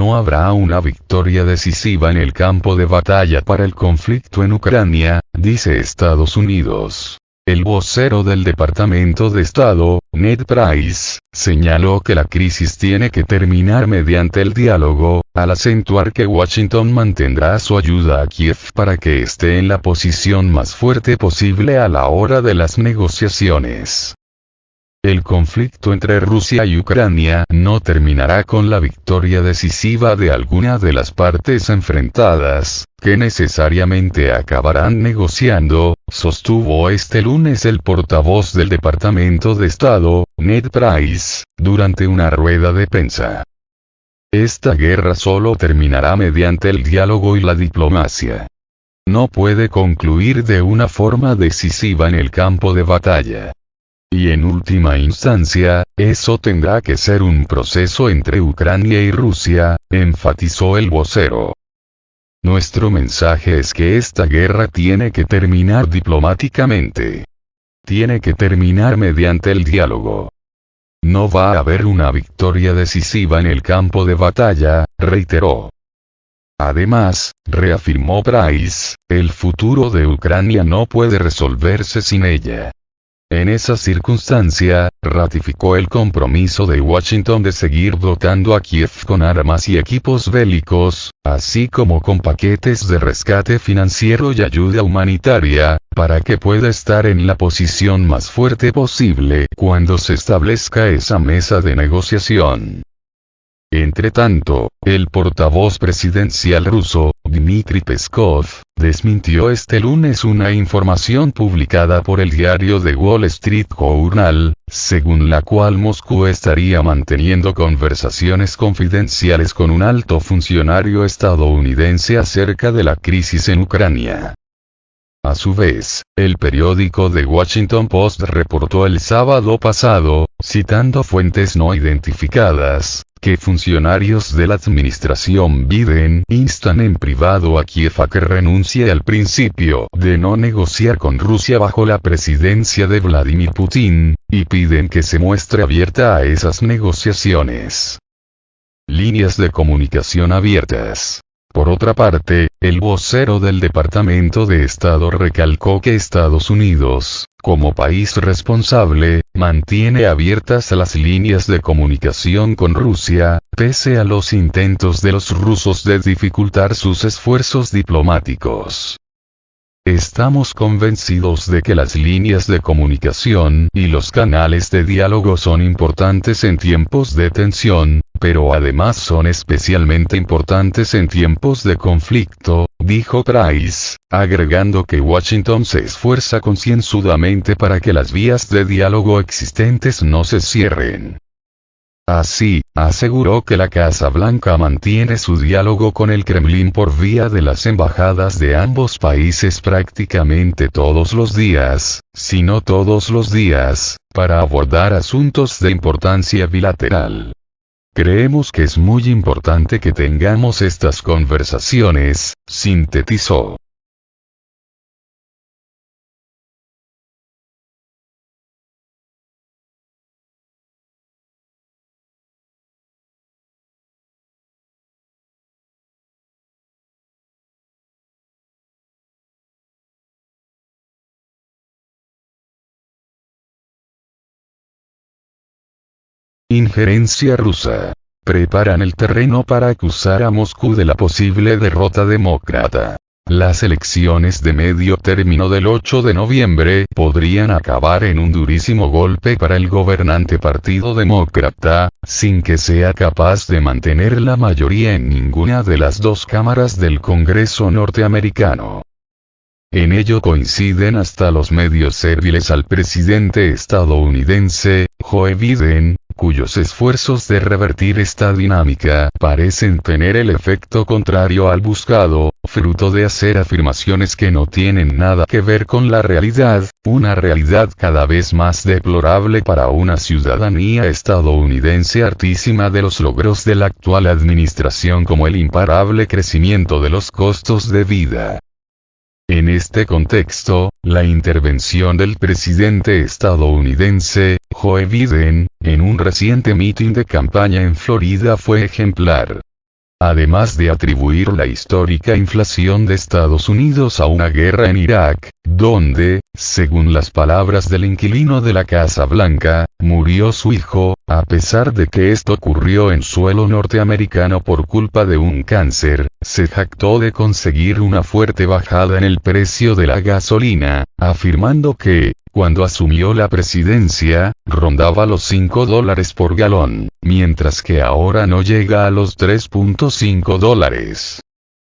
no habrá una victoria decisiva en el campo de batalla para el conflicto en Ucrania, dice Estados Unidos. El vocero del Departamento de Estado, Ned Price, señaló que la crisis tiene que terminar mediante el diálogo, al acentuar que Washington mantendrá su ayuda a Kiev para que esté en la posición más fuerte posible a la hora de las negociaciones. El conflicto entre Rusia y Ucrania no terminará con la victoria decisiva de alguna de las partes enfrentadas, que necesariamente acabarán negociando, sostuvo este lunes el portavoz del Departamento de Estado, Ned Price, durante una rueda de prensa. Esta guerra solo terminará mediante el diálogo y la diplomacia. No puede concluir de una forma decisiva en el campo de batalla. Y en última instancia, eso tendrá que ser un proceso entre Ucrania y Rusia, enfatizó el vocero. Nuestro mensaje es que esta guerra tiene que terminar diplomáticamente. Tiene que terminar mediante el diálogo. No va a haber una victoria decisiva en el campo de batalla, reiteró. Además, reafirmó Price, el futuro de Ucrania no puede resolverse sin ella. En esa circunstancia, ratificó el compromiso de Washington de seguir dotando a Kiev con armas y equipos bélicos, así como con paquetes de rescate financiero y ayuda humanitaria, para que pueda estar en la posición más fuerte posible cuando se establezca esa mesa de negociación. Entretanto, el portavoz presidencial ruso, Dmitry Peskov, desmintió este lunes una información publicada por el diario The Wall Street Journal, según la cual Moscú estaría manteniendo conversaciones confidenciales con un alto funcionario estadounidense acerca de la crisis en Ucrania. A su vez, el periódico The Washington Post reportó el sábado pasado, citando fuentes no identificadas, que funcionarios de la administración Biden instan en privado a Kiev a que renuncie al principio de no negociar con Rusia bajo la presidencia de Vladimir Putin, y piden que se muestre abierta a esas negociaciones. Líneas de comunicación abiertas. Por otra parte, el vocero del Departamento de Estado recalcó que Estados Unidos, como país responsable, mantiene abiertas las líneas de comunicación con Rusia, pese a los intentos de los rusos de dificultar sus esfuerzos diplomáticos. Estamos convencidos de que las líneas de comunicación y los canales de diálogo son importantes en tiempos de tensión, pero además son especialmente importantes en tiempos de conflicto, dijo Price, agregando que Washington se esfuerza concienzudamente para que las vías de diálogo existentes no se cierren. Así, aseguró que la Casa Blanca mantiene su diálogo con el Kremlin por vía de las embajadas de ambos países prácticamente todos los días, si no todos los días, para abordar asuntos de importancia bilateral. Creemos que es muy importante que tengamos estas conversaciones, sintetizó. Injerencia rusa. Preparan el terreno para acusar a Moscú de la posible derrota demócrata. Las elecciones de medio término del 8 de noviembre podrían acabar en un durísimo golpe para el gobernante Partido Demócrata, sin que sea capaz de mantener la mayoría en ninguna de las dos cámaras del Congreso norteamericano. En ello coinciden hasta los medios serviles al presidente estadounidense, Joe Biden, cuyos esfuerzos de revertir esta dinámica parecen tener el efecto contrario al buscado, fruto de hacer afirmaciones que no tienen nada que ver con la realidad, una realidad cada vez más deplorable para una ciudadanía estadounidense hartísima de los logros de la actual administración como el imparable crecimiento de los costos de vida. En este contexto, la intervención del presidente estadounidense, Joe Biden, en un reciente mitin de campaña en Florida fue ejemplar. además de atribuir la histórica inflación de Estados Unidos a una guerra en Irak, donde, según las palabras del inquilino de la Casa Blanca, murió su hijo, a pesar de que esto ocurrió en suelo norteamericano por culpa de un cáncer, se jactó de conseguir una fuerte bajada en el precio de la gasolina, afirmando que, cuando asumió la presidencia, rondaba los $5 por galón, mientras que ahora no llega a los $3.5.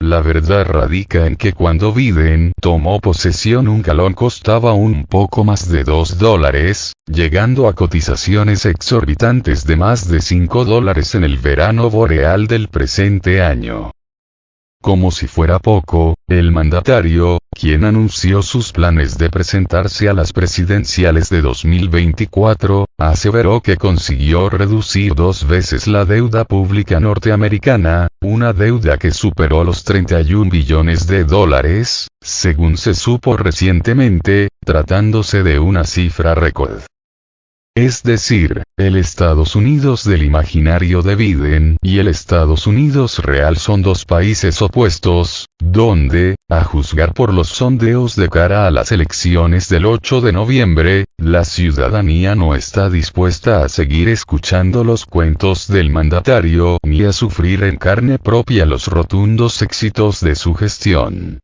La verdad radica en que cuando Biden tomó posesión un galón costaba un poco más de $2, llegando a cotizaciones exorbitantes de más de $5 en el verano boreal del presente año. Como si fuera poco, el mandatario, quien anunció sus planes de presentarse a las presidenciales de 2024, aseveró que consiguió reducir 2 veces la deuda pública norteamericana, una deuda que superó los $31 billones, según se supo recientemente, tratándose de una cifra récord. Es decir, el Estados Unidos del imaginario de Biden y el Estados Unidos real son dos países opuestos, donde, a juzgar por los sondeos de cara a las elecciones del 8 de noviembre, la ciudadanía no está dispuesta a seguir escuchando los cuentos del mandatario ni a sufrir en carne propia los rotundos éxitos de su gestión.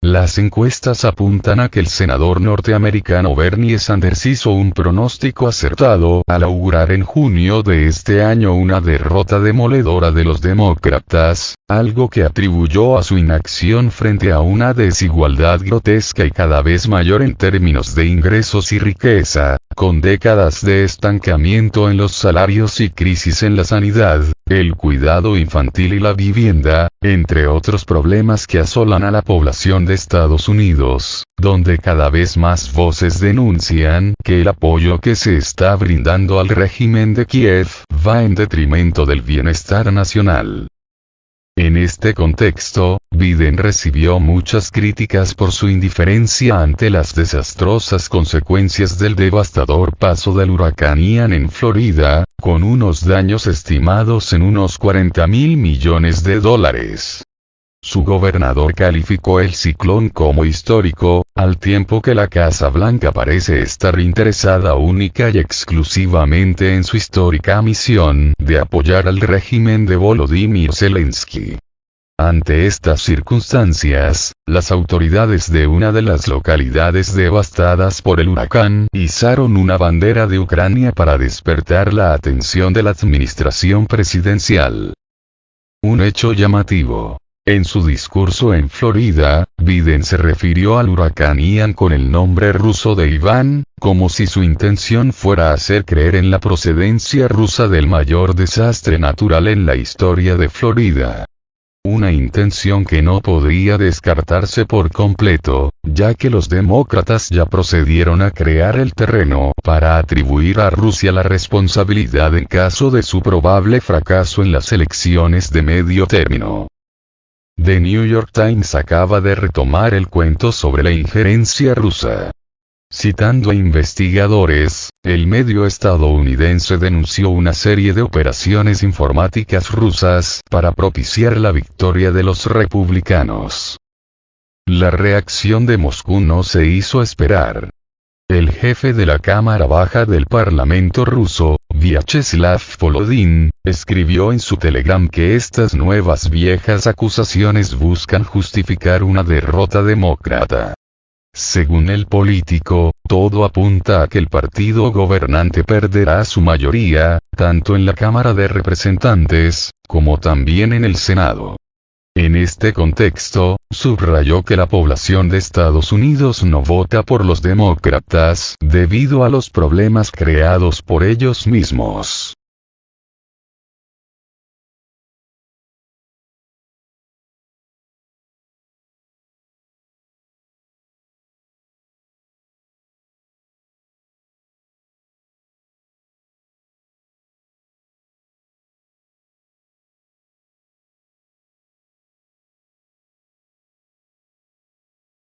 Las encuestas apuntan a que el senador norteamericano Bernie Sanders hizo un pronóstico acertado al augurar en junio de este año una derrota demoledora de los demócratas, algo que atribuyó a su inacción frente a una desigualdad grotesca y cada vez mayor en términos de ingresos y riqueza, con décadas de estancamiento en los salarios y crisis en la sanidad, el cuidado infantil y la vivienda, entre otros problemas que asolan a la población de Estados Unidos, donde cada vez más voces denuncian que el apoyo que se está brindando al régimen de Kiev va en detrimento del bienestar nacional. En este contexto, Biden recibió muchas críticas por su indiferencia ante las desastrosas consecuencias del devastador paso del huracán Ian en Florida, con unos daños estimados en unos $40.000 millones. Su gobernador calificó el ciclón como histórico, al tiempo que la Casa Blanca parece estar interesada única y exclusivamente en su histórica misión de apoyar al régimen de Volodymyr Zelensky. Ante estas circunstancias, las autoridades de una de las localidades devastadas por el huracán izaron una bandera de Ucrania para despertar la atención de la administración presidencial. Un hecho llamativo. En su discurso en Florida, Biden se refirió al huracán Ian con el nombre ruso de Iván, como si su intención fuera hacer creer en la procedencia rusa del mayor desastre natural en la historia de Florida. Una intención que no podría descartarse por completo, ya que los demócratas ya procedieron a crear el terreno para atribuir a Rusia la responsabilidad en caso de su probable fracaso en las elecciones de medio término. The New York Times acaba de retomar el cuento sobre la injerencia rusa. Citando a investigadores, el medio estadounidense denunció una serie de operaciones informáticas rusas para propiciar la victoria de los republicanos. La reacción de Moscú no se hizo esperar. El jefe de la Cámara Baja del Parlamento ruso, Vyacheslav Volodin, escribió en su Telegram que estas nuevas viejas acusaciones buscan justificar una derrota demócrata. Según el político, todo apunta a que el partido gobernante perderá su mayoría, tanto en la Cámara de Representantes, como también en el Senado. En este contexto, subrayó que la población de Estados Unidos no vota por los demócratas debido a los problemas creados por ellos mismos.